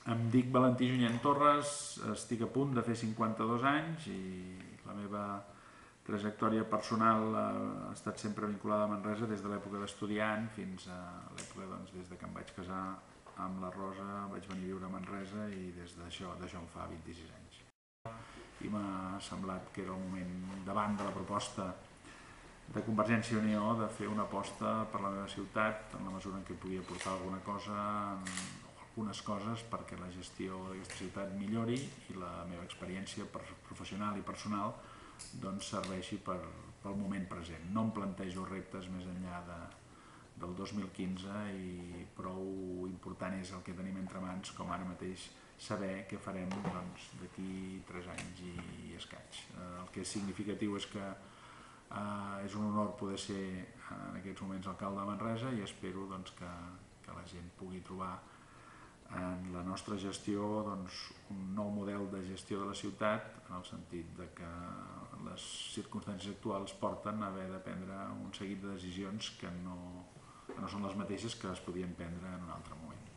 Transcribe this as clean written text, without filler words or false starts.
Em dic Valentí Junyent Torres, estic a punt de fer 52 anys i la meva trajectòria personal ha estat sempre vinculada a Manresa des de l'època d'estudiant fins a l'època des de que em vaig casar amb la Rosa, vaig venir a viure a Manresa i des d'això em fa 26 anys. I m'ha semblat que era el moment, davant de la proposta de Convergència i Unió, de fer una aposta per la meva ciutat en la mesura en què podia aportar alguna cosa algunes coses perquè la gestió d'aquesta ciutat millori i la meva experiència professional i personal doncs serveixi pel moment present. No em plantejo reptes més enllà del 2015 i prou important és el que tenim entre mans com ara mateix saber què farem d'aquí 3 anys i escaig. El que és significatiu és que és un honor poder ser en aquests moments alcalde de Manresa i espero que la gent pugui trobar en la nostra gestió un nou model de gestió de la ciutat en el sentit que les circumstàncies actuals porten a haver de prendre un seguit de decisions que no són les mateixes que es podien prendre en un altre moment.